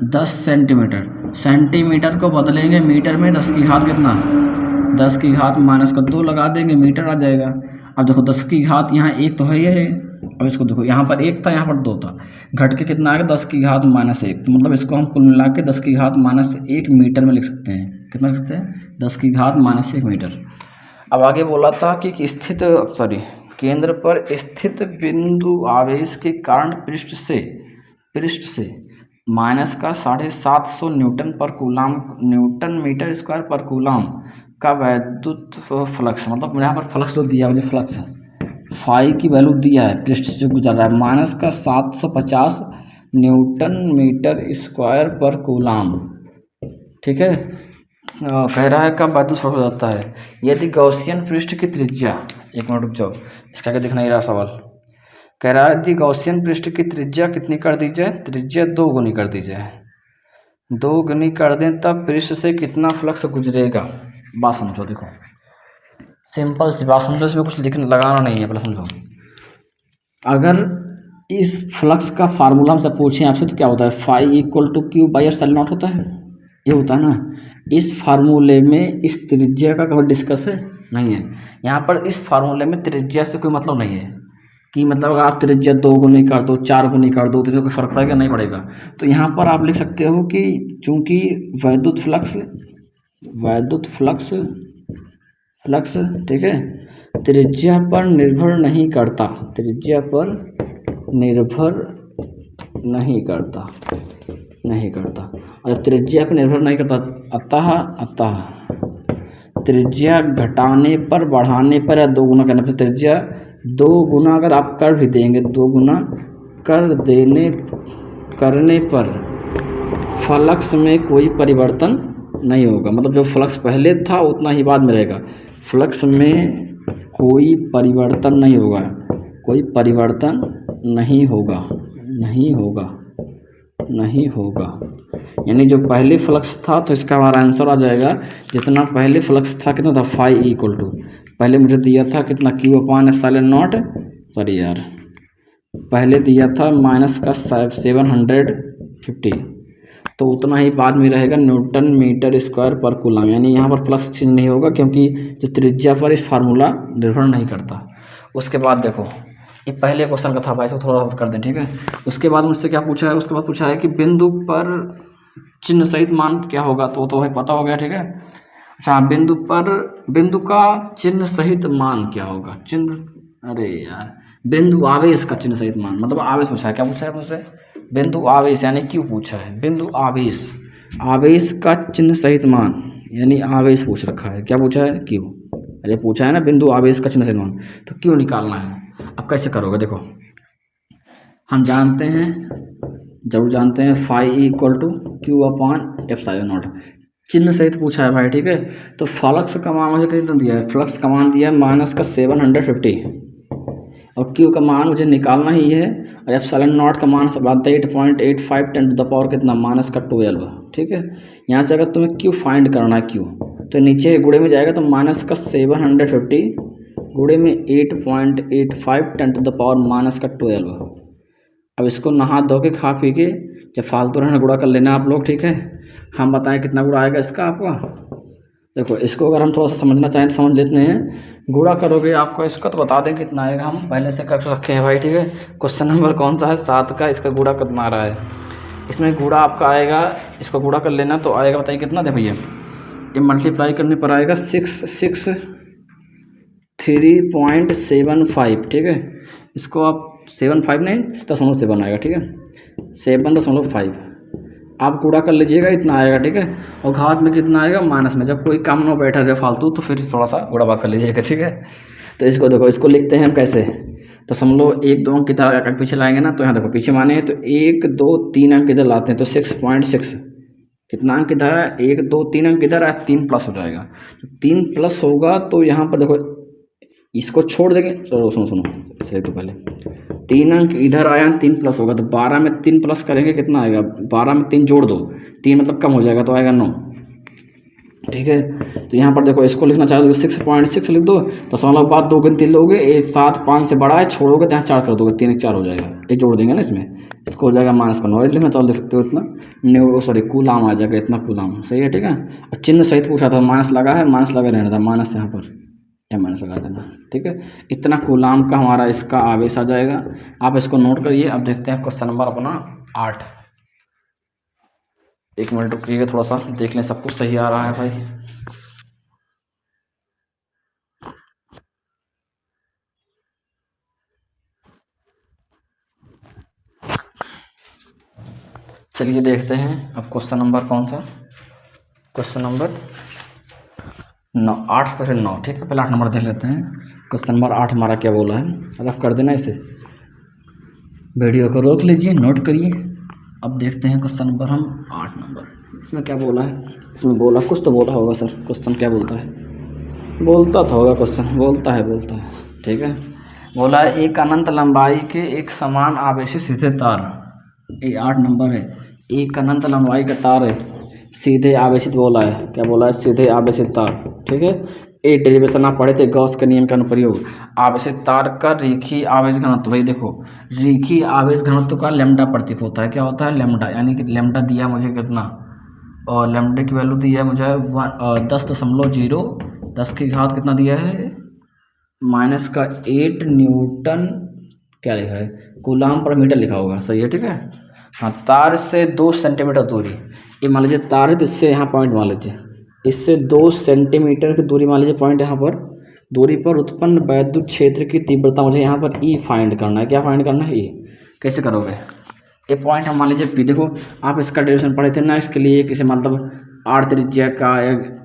10 सेंटीमीटर, सेंटीमीटर को बदलेंगे मीटर में, 10 की घात कितना, 10 की घात माइनस का 2 लगा देंगे, मीटर आ जाएगा। अब देखो 10 की घात यहाँ एक तो है ये है, अब इसको देखो यहाँ पर 1 था, यहाँ पर 2 था, घट के कितना आएगा 10 की घात -1, तो मतलब इसको हम कुल मिला के 10 की घात -1 मीटर में लिख सकते हैं। कितना लिख सकते हैं 10 की घात -1 मीटर। अब आगे बोला था कि केंद्र पर स्थित बिंदु आवेश के कारण पृष्ठ से माइनस का 750 न्यूटन मीटर स्क्वायर पर कूलाम का वैद्युत फ्लक्स, मतलब यहाँ पर फ्लक्स जो दिया मुझे, फ्लक्स है फाई की वैल्यू दिया है, पृष्ठ से गुजर रहा है, माइनस का 750 न्यूटन मीटर स्क्वायर पर कूलाम। ठीक है, कह रहा है कब वैद्युत फ्लक्स हो जाता है, यदि गॉसियन पृष्ठ की त्रिज्या, एक मिनट रुक जाओ, इसका क्या दिख नहीं रहा सवाल, कह रहा है यदि गॉसियन पृष्ठ की त्रिज्या कितनी कर दी जाए, त्रिज्या 2 गुनी कर दी जाए, 2 गुनी कर दें तब पृष्ठ से कितना फ्लक्स गुजरेगा। बात समझो, देखो सिंपल सी बात समझो, इसमें कुछ लिखने लगाना नहीं है, पहले समझो। अगर इस फ्लक्स का फार्मूला हमसे पूछें आपसे तो क्या होता है, phi equal to q by epsilon होता है, ये होता है ना। इस फार्मूले में इस त्रिज्या का कभी डिस्कस है नहीं है, यहाँ पर इस फार्मूले में त्रिज्या से कोई मतलब नहीं है कि मतलब अगर आप त्रिज्या 2 गुनी कर दो, 4 गुनी कर दो तो कोई फर्क पड़ेगा नहीं पड़ेगा। तो यहाँ पर आप लिख सकते हो कि चूंकि वैद्युत फ्लक्स ठीक है त्रिज्या पर निर्भर नहीं करता, नहीं करता। और जब त्रिज्या पर निर्भर नहीं करता, अतः त्रिज्या घटाने पर, बढ़ाने पर या दो गुना करने पर, त्रिज्या दो गुना अगर आप कर भी देंगे, दो गुना करने पर फ्लक्स में कोई परिवर्तन नहीं होगा। मतलब जो फ्लक्स पहले था उतना ही बाद में रहेगा। फ्लक्स में कोई परिवर्तन नहीं होगा, कोई परिवर्तन नहीं होगा, नहीं होगा। यानी जो पहले फ्लक्स था, तो इसका हमारा आंसर आ जाएगा, जितना पहले फ्लक्स था कितना था, फाई इक्वल टू, पहले मुझे दिया था कितना, Q/ε0, सॉरी यार, पहले दिया था माइनस का 750, तो उतना ही बाद में रहेगा न्यूटन मीटर स्क्वायर पर कूलम। यानी यहाँ पर फ्लक्स चेंज नहीं होगा, क्योंकि जो त्रिज्या पर इस फार्मूला निर्भर नहीं करता। उसके बाद देखो, ये पहले क्वेश्चन का था भाई, इसको थोड़ा कर दें, ठीक है। उसके बाद मुझसे क्या पूछा है, उसके बाद पूछा है कि बिंदु पर चिन्ह सहित मान क्या होगा, तो हमें पता हो गया, ठीक है। अच्छा, बिंदु का चिन्ह सहित मान क्या होगा, अरे यार, बिंदु आवेश का चिन्ह सहित मान, मतलब आवेश पूछा है। क्या पूछा है मुझसे, बिंदु आवेश, यानी क्यों पूछा है, बिंदु आवेश का चिन्ह सहित मान, यानी आवेश पूछ रखा है। क्या पूछा है, क्यों, अरे पूछा है ना बिंदु आवेश का चिन्ह सहित मान, तो क्यों निकालना है। अब कैसे करोगे, देखो हम जानते हैं, जरूर जानते हैं, फाई इक्वल टू Q/ε0, चिन्ह सहित पूछा है भाई, ठीक है। तो फ्लक्स का मान मुझे कितना दिया है, फ्लक्स का मान दिया है माइनस का 750, और Q का मान मुझे निकालना ही है, और ε0 का मान सब आता है 8.85 10 टू द पावर कितना, माइनस का 12, ठीक है। यहाँ से अगर तुम्हें Q फाइंड करना है, Q तो नीचे गुणे में जाएगा, तो माइनस का 750 गुणे में 8.85 10 टू द पावर माइनस का 12। अब इसको नहा धो के खा पी के जब फालतू रहना गुणा कर लेना आप लोग, ठीक है। हम बताएं कितना गुणा आएगा इसका आपका। देखो इसको अगर हम थोड़ा सा समझना चाहें तो समझ लेते हैं। गुणा करोगे आपको इसका तो बता दें कितना आएगा, हम पहले से करके रखे हैं भाई, ठीक है। क्वेश्चन नंबर कौन सा है, 7 का, इसका गुणा कितना आ रहा है। इसमें गुणा आपका आएगा, इसको गुणा कर लेना तो आएगा, बताइए कितना। देखो ये मल्टीप्लाई करने पर आएगा 663.75, ठीक है। इसको आप 75 नहीं 0.7 आएगा, ठीक है, 7.5 आप गुणा कर लीजिएगा, इतना आएगा, ठीक है। और घात में कितना आएगा, माइनस में। जब कोई काम ना बैठा रहे फालतू, तो फिर थोड़ा सा गुणा भाग कर लीजिएगा, ठीक है। तो इसको देखो, इसको लिखते हैं हम कैसे, तो समझ 1 2 अंक की तरह अगर पीछे लाएंगे ना, तो यहाँ देखो पीछे माने तो 1 2 3 अंक इधर लाते हैं, तो 6.6 कितना अंक इधर है, 1 2 3 अंक इधर है, 3 प्लस हो जाएगा। 3 प्लस होगा तो यहाँ पर देखो इसको छोड़ देंगे, चलो सुनो इसलिए तो पहले 3 अंक इधर आया, 3 प्लस होगा, तो 12 में 3 प्लस करेंगे कितना आएगा, 12 में 3 जोड़ दो, 3 मतलब कम हो जाएगा, तो आएगा 9, ठीक है। तो यहाँ पर देखो इसको लिखना चाहे तो 6.6 लिख दो, तो समझ लो बाद 2 गिनती लोगे, 7 5 से बड़ा है, छोड़ोगे तो यहाँ 4 कर दोगे, 3 4 हो जाएगा, एक जोड़ देंगे ना इसमें, इसको हो जाएगा माइनस का 9 लिखना चाहो, देख सकते हो इतना सॉरी कूलाम आ जाएगा, इतना कूलाम, सही है, ठीक है। और चिन्ह सहित पूछा था, माइनस लगा है, माइनस लगा रहना था, माइनस यहाँ पर या माइनस लगा देना, ठीक है। इतना कूलाम का हमारा इसका आवेश आ जाएगा, आप इसको नोट करिए। अब देखते हैं क्वेश्चन नंबर अपना 8। 1 मिनट रुकिएगा, थोड़ा सा देख लें सब कुछ सही आ रहा है भाई। चलिए देखते हैं अब क्वेश्चन नंबर कौन सा, क्वेश्चन नंबर 9, 8 फिर 9, ठीक है। पहले 8 नंबर देख लेते हैं। क्वेश्चन नंबर 8 हमारा क्या बोला है, रफ कर देना इसे, वीडियो को रोक लीजिए, नोट करिए। अब देखते हैं क्वेश्चन नंबर हम 8 नंबर, इसमें क्या बोला है। इसमें बोला कुछ तो बोला होगा सर, क्वेश्चन क्या बोलता है, बोलता था होगा क्वेश्चन, बोलता है, ठीक है। बोला है एक अनंत लंबाई के एक समान आवेशित सीधे तार, ये 8 नंबर है। एक अनंत लंबाई का तार है, सीधे आवेशित बोला है, क्या बोला है, सीधे आवेशित तार, ठीक है। एक डेरिवेशन आप पढ़े थे गॉस के नियम का अनुप्रयोग, आवेशित तार का रेखीय आवेश घनत्व, भाई देखो रेखीय आवेश घनत्व का लैम्डा प्रतीक होता है, क्या होता है, लैम्डा, यानी कि लैम्डा दिया मुझे कितना, और लैम्डा की वैल्यू दी है मुझे 10.0, 10 की घात कितना दिया है, माइनस का 8 न्यूटन, क्या लिखा है, कूलाम पर मीटर लिखा होगा, सही है, ठीक है। हाँ, तार से 2 सेंटीमीटर दूरी, ये मान लीजिए तार है, तो इससे यहाँ पॉइंट मान लीजिए, इससे 2 सेंटीमीटर की दूरी मान लीजिए पॉइंट, यहाँ पर दूरी पर उत्पन्न वैद्युत क्षेत्र की तीव्रता मुझे यहाँ पर ई फाइंड करना है। क्या फाइंड करना है, ई कैसे करोगे, ये पॉइंट हम मान लीजिए पी, देखो आप इसका डेरिवेशन पढ़े थे ना, इसके लिए किसी मतलब आर त्रिज्या का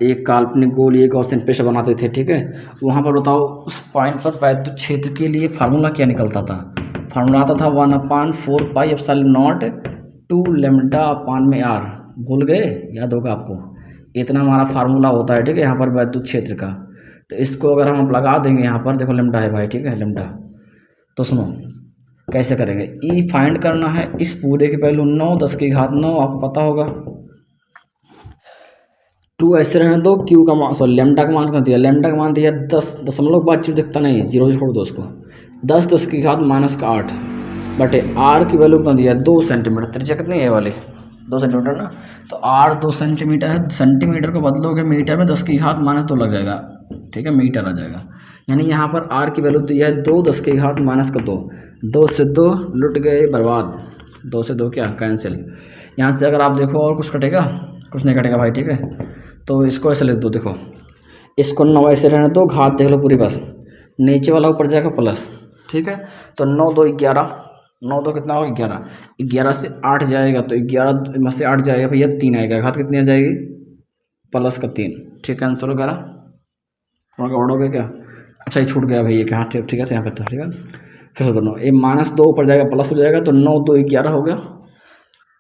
एक काल्पनिक गोल एक गॉसियन पेश बनाते थे, ठीक है। वहाँ पर बताओ उस पॉइंट पर वैद्युत क्षेत्र के लिए फार्मूला क्या निकलता था। फार्मूला आता था 1/4 पाई एप्सिलॉन नॉट 2 लैम्डा अपान में आर। भूल गए? याद होगा आपको, इतना हमारा फार्मूला होता है, ठीक है, यहाँ पर वैद्युत क्षेत्र का। तो इसको अगर हम लगा देंगे यहाँ पर, देखो लैम्डा है भाई, ठीक है, लैम्डा। तो सुनो कैसे करेंगे, ई फाइंड करना है, इस पूरे की वैल्यू 9 10 की घात 9 आपको पता होगा। 2 ऐसे रहने दो, क्यू का मान, सॉरी लैम्डा का मान कितना दिया, लैम्डा का मान दिया 10 दशमलव बाद चीज दिखता नहीं, जीरो छोड़ दो उसको, 10 10 की घात -8 बटे आर की वैल्यू कितना दिया 2 सेंटीमीटर। त्रिज्या कितनी है वाली 2 सेंटीमीटर ना, तो आर 2 सेंटीमीटर है, सेंटीमीटर को बदलोगे मीटर में 10 की घात -2 लग जाएगा, ठीक है, मीटर आ जाएगा। यानी यहाँ पर आर की वैल्यू दिया है 2 10 की घात -2, 2 से 2 लुट गए बर्बाद, 2 से 2 क्या कैंसिल। यहाँ से अगर आप देखो और कुछ कटेगा, कुछ नहीं कटेगा भाई, ठीक है। तो इसको ऐसे लिख दो, देखो इसको 9 ऐसे रहने दो, घात देख लो पूरी बस, नीचे वाला ऊपर जाएगा प्लस, ठीक है। तो 9 2 11, 9 2 कितना होगा 11, 11 से 8 जाएगा, तो 11 में से 8 जाएगा भैया 3 आएगा, घात कितनी आ जाएगी प्लस का 3, ठीक है। आंसर वगैरह थोड़ा उड़ोगे क्या, अच्छा ये छूट गया भैया, हाँ ठीक है, तो यहाँ पे तो ठीक है। फिर से दोनों ये -2 ऊपर जाएगा प्लस हो जाएगा, तो 9 2 11 हो गया,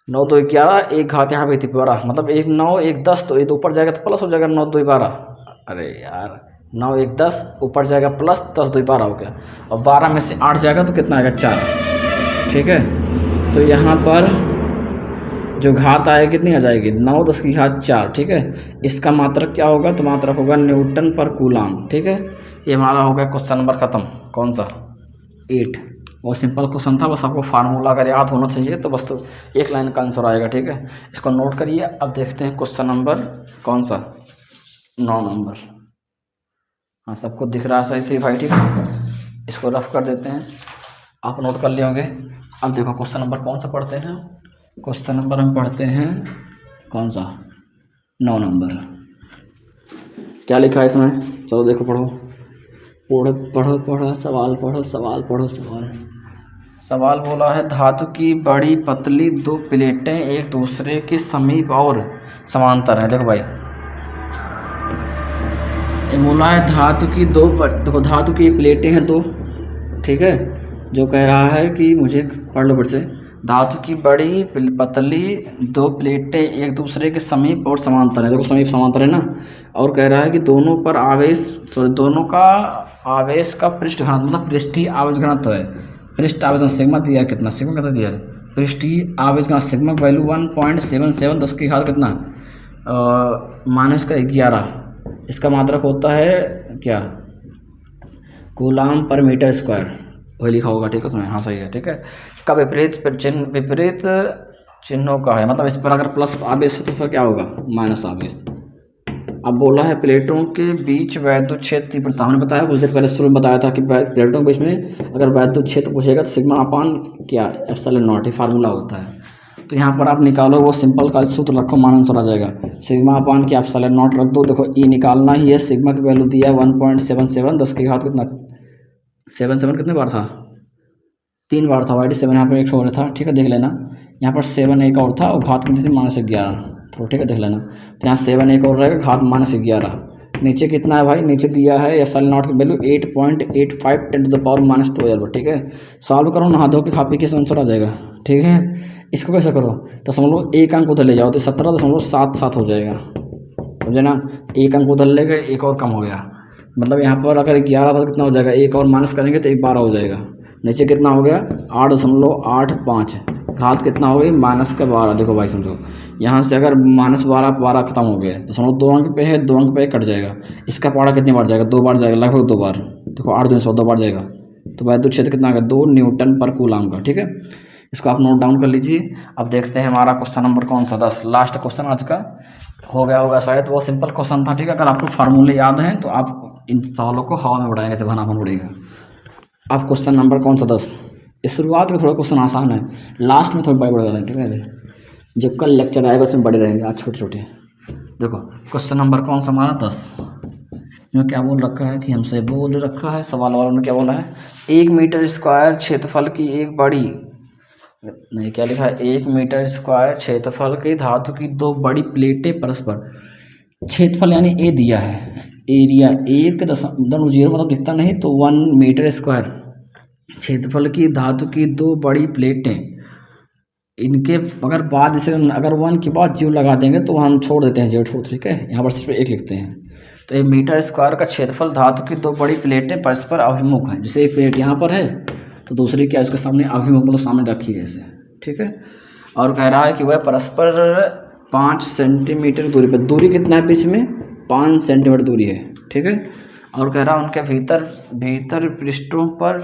9 2 11, एक घात यहाँ पे थी 12, मतलब 1 9 1 10, तो ये तो ऊपर जाएगा तो प्लस हो जाएगा 9 2 12, अरे यार 9 1 10 ऊपर जाएगा प्लस, 10 2 12 हो गया, और 12 में से 8 जाएगा तो कितना आएगा 4, ठीक है। तो यहाँ पर जो घात आएगी कितनी आ जाएगी 9 10 की घात 4, ठीक है। इसका मात्रक क्या होगा, तो मात्रक होगा न्यूटन पर कूलाम, ठीक है। ये हमारा हो गया क्वेश्चन नंबर खत्म, कौन सा 8। वो सिंपल क्वेश्चन था, बस आपको फार्मूला अगर याद होना चाहिए तो बस, तो एक लाइन का आंसर आएगा, ठीक है। इसको नोट करिए। अब देखते हैं क्वेश्चन नंबर कौन सा 9 नंबर, हाँ सबको दिख रहा है सही सही भाई, ठीक है। इसको रफ कर देते हैं, आप नोट कर लिए होंगे। अब देखो क्वेश्चन नंबर कौन सा पढ़ते हैं, क्वेश्चन नंबर हम पढ़ते हैं कौन सा 9 नंबर। क्या लिखा है इसमें, चलो देखो पढ़ो पढ़ो पढ़ो पढ़ो, सवाल पढ़ो, सवाल पढ़ो, सवाल बोला है धातु की बड़ी पतली 2 प्लेटें एक दूसरे के समीप और समांतर हैं। देखो भाई ये बोला है धातु की देखो धातु की प्लेटें हैं 2, ठीक है। जो कह रहा है कि मुझे पढ़ लो फिर से, धातु की बड़ी पतली 2 प्लेटें एक दूसरे के समीप और समांतर है, देखो समीप समांतर है ना, और कह रहा है कि दोनों पर आवेश, सॉरी दोनों का आवेश का पृष्ठ घनत्व, मतलब पृष्ठीय आवेश घनत्व है, पृष्ठ आवेश सिग्मा दिया है, कितना सिग्मा कितना दिया है, पृष्ठीय आवेश घनत्व सिग्मा की वैल्यू 1.77 10 की घात कितना -11, इसका मात्रक होता है क्या कूलाम पर मीटर स्क्वायर, वही लिखा होगा, ठीक है उसमें, हाँ सही है, ठीक है। का विपरीत चिन्हों का है, मतलब इस पर अगर प्लस आवेश है तो फिर क्या होगा माइनस आवेश। अब बोला है प्लेटों के बीच वैद्युत क्षेत्र तीव्रता, हमने बताया कुछ देर पहले शुरू में बताया था कि प्लेटों के बीच में अगर वैद्युत क्षेत्र पूछेगा तो सिग्मा अपान क्या एप्सिलॉन नॉट, ये फार्मूला होता है। तो यहाँ पर आप निकालो, वो सिंपल का सूत्र रखो, मान आंसर आ जाएगा, सिग्मा अपान क्या एप्सिलॉन नॉट रख दो। देखो ई निकालना ही है, सिग्मा की वैल्यू दिया है 1.77 10 की घात कितना 7 कितने बार था 3 बार था, वाइट 7 यहाँ पर एक छोड़ था, ठीक है देख लेना। यहाँ पर 7 एक और था और घात कितनी थी -11, तो ठीक है देख लेना। तो यहाँ 7 एक और रहेगा, घात -11, नीचे कितना है भाई, नीचे दिया है एप्सिलॉन नॉट की वैल्यू 8.85 10⁻², ठीक है। सॉल्व करो, नहा धो के खा पी के आंसर आ जाएगा, ठीक है। इसको कैसे करो, 1 अंक उधर ले जाओ तो 17.77 हो जाएगा, समझे ना। 1 अंक उधर ले गए, एक और कम हो गया, मतलब यहाँ पर अगर 11 था कितना हो जाएगा, एक और माइनस करेंगे तो 12 हो जाएगा। नीचे कितना हो गया 8.85, घात कितना हो गई -12। देखो भाई समझो, यहाँ से अगर -12 खत्म हो गया तो समझो 2 अंक पे है, 2 अंक पे कट जाएगा, इसका पारा कितनी बार जाएगा 2 बार जाएगा, लगभग 2 बार। देखो 8 2 100 बार जाएगा, तो वैद्युत क्षेत्र कितना आ गया 2 न्यूटन पर कूलाम का, ठीक है। इसको आप नोट डाउन कर लीजिए। अब देखते हैं हमारा क्वेश्चन नंबर कौन सा 10, लास्ट क्वेश्चन आज का हो गया होगा शायद, वो सिंपल क्वेश्चन था, ठीक है। अगर आपको फार्मूले याद हैं तो आप इन सवालों को हवा में उड़ाएंगे, जैसे भाना उड़ेगा। अब क्वेश्चन नंबर कौन सा 10, इस शुरुआत में थोड़ा क्वेश्चन आसान है, लास्ट में थोड़े बड़े बड़े रहेंगे, ठीक है। जब कल लेक्चर आएगा उसमें बड़े रहेंगे, आज छोटे छोटे। देखो क्वेश्चन नंबर कौन सा हमारा 10, इसमें क्या बोल रखा है कि हमसे बोल रखा है, सवाल वालों ने क्या बोला है, 1 मीटर स्क्वायर क्षेत्रफल की एक बड़ी नहीं, क्या लिखा है, 1 मीटर स्क्वायर क्षेत्रफल की धातु की 2 बड़ी प्लेटें परस्पर, क्षेत्रफल यानी ए दिया है, एरिया 1.0 मतलब दिखता नहीं तो 1 मीटर स्क्वायर क्षेत्रफल की धातु की 2 बड़ी प्लेटें, इनके अगर बाद जैसे अगर 1 के बाद 0 लगा देंगे तो हम छोड़ देते हैं 0, ठीक है, यहाँ पर सिर्फ 1 लिखते हैं। तो 1 मीटर स्क्वायर का क्षेत्रफल धातु की 2 बड़ी प्लेटें परस्पर अभिमुख हैं, जैसे एक प्लेट यहाँ पर है तो दूसरी क्या उसके सामने अभिमुख मतलब सामने रखी है ऐसे, ठीक है। और कह रहा है कि वह परस्पर 5 सेंटीमीटर दूरी पर, दूरी कितना है बीच में, 5 सेंटीमीटर दूरी है, ठीक है। और कह रहा है उनके भीतर पृष्ठों पर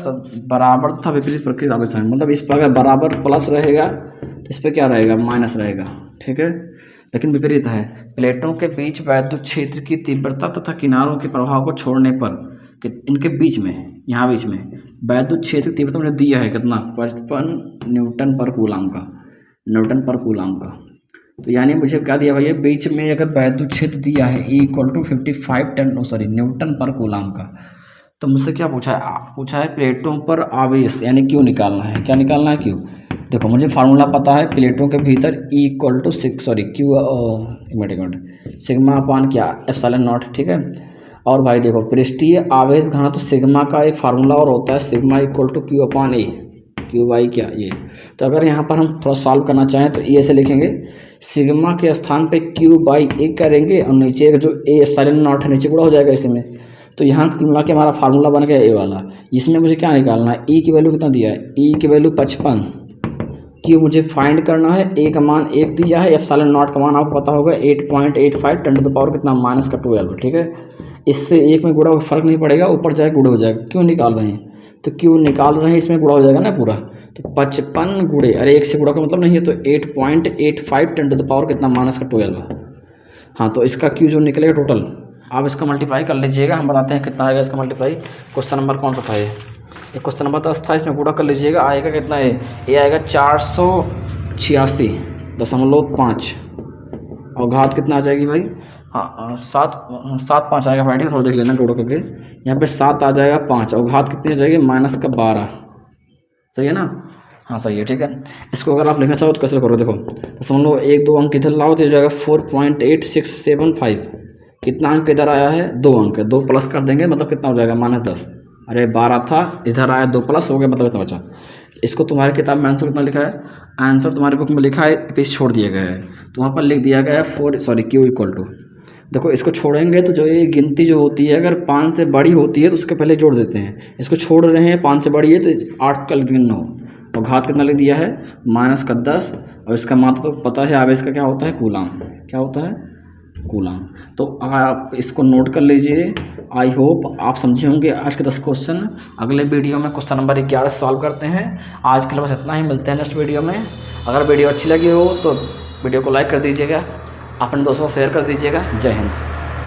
बराबर तथा विपरीत प्रकृति आवेश है, मतलब इस पर अगर बराबर प्लस रहेगा तो इस पर क्या रहेगा, माइनस रहेगा, ठीक है। लेकिन विपरीत है, प्लेटों के बीच वैद्युत क्षेत्र की तीव्रता तथा किनारों के प्रभाव को छोड़ने पर कि इनके बीच में, यहाँ बीच में वैद्युत क्षेत्र की तीव्रता मुझे दिया है कितना, 55 न्यूटन पर कूलाम का, न्यूटन पर कूलाम का। तो यानी मुझे क्या दिया भैया, बीच में अगर वैद्युत क्षेत्र दिया है =55 न्यूटन पर कूलाम का, तो मुझसे क्या पूछा है प्लेटों पर आवेश यानी क्यू निकालना है। क्या निकालना है, क्यू। देखो मुझे फार्मूला पता है, प्लेटों के भीतर सिग्मा अपान क्या, ε0, ठीक है। और भाई देखो पृष्ठीय आवेश घनत्व सिग्मा का एक फार्मूला और होता है, सिग्मा =Q/A, Q/A क्या ये। तो अगर यहाँ पर हम थोड़ा सॉल्व करना चाहें तो ए से लिखेंगे, सिग्मा के स्थान पे Q/A करेंगे और नीचे एक जो ε0 है नीचे गुणा हो जाएगा इसमें। तो यहाँ मिला के हमारा फार्मूला बन गया ए वाला। इसमें मुझे क्या निकालना है, ई की वैल्यू कितना दिया है, ई की वैल्यू 55, क्यू मुझे फाइंड करना है, ए का मान 1 दिया है, ε0 का मान आपको पता होगा 8.85 10⁻⁻ कितना -12, ठीक है। इससे 1 में गुणा फर्क नहीं पड़ेगा, ऊपर जाए गुणा हो जाएगा। क्यों निकाल रहे हैं, तो क्यों निकाल रहे हैं, इसमें गुणा हो जाएगा ना पूरा, तो 55 गुणे, अरे 1 से गुणा का मतलब नहीं है, तो 8.85 10⁻⁻ कितना -12। हाँ, तो इसका क्यू जो निकलेगा टोटल, आप इसका मल्टीप्लाई कर लीजिएगा, हम बताते हैं कितना आएगा इसका मल्टीप्लाई। क्वेश्चन नंबर कौन सा था ये क्वेश्चन नंबर 10 था, इसमें गुणा कर लीजिएगा, आएगा कितना है, ये आएगा 486.5 और घात कितना आ जाएगी भाई, हाँ 7.5 आएगा भाई, थोड़ा देख लेना गुणा करके, यहाँ पे 7 आ जाएगा 5 और घात कितनी आ जाएगी -12, सही है ना, हाँ सही है, ठीक है। इसको अगर आप लिखना चाहो तो कैसे करो, देखो तो समझ लो 1-2 अंक इधर लाओ तो हो जाएगा 4.8675, कितना अंक इधर आया है, 2 अंक है, 2 प्लस कर देंगे मतलब कितना हो जाएगा -10, अरे 12 था इधर आया 2 प्लस हो गया मतलब इतना बचा। इसको तुम्हारी किताब में आंसर कितना लिखा है, आंसर तुम्हारी बुक में लिखा है, पीछे छोड़ दिया गया है, तो वहाँ पर लिख दिया गया है Q = देखो इसको छोड़ेंगे तो जो ये गिनती जो होती है अगर 5 से बड़ी होती है तो उसके पहले जोड़ देते हैं, इसको छोड़ रहे हैं 5 से बड़ी है तो 8 का लिख देंगे 9 और घात कितना लिख दिया है -10 और इसका मात्रा तो पता है आवेश का क्या होता है, कूलाम, क्या होता है, कूलाम। तो आप इसको नोट कर लीजिए। आई होप आप समझे होंगे आज के 10 क्वेश्चन। अगले वीडियो में क्वेश्चन नंबर 11 सॉल्व करते हैं। आज के लिए बस इतना ही, मिलते हैं नेक्स्ट वीडियो में। अगर वीडियो अच्छी लगी हो तो वीडियो को लाइक कर दीजिएगा, अपने दोस्तों को शेयर कर दीजिएगा। जय हिंद।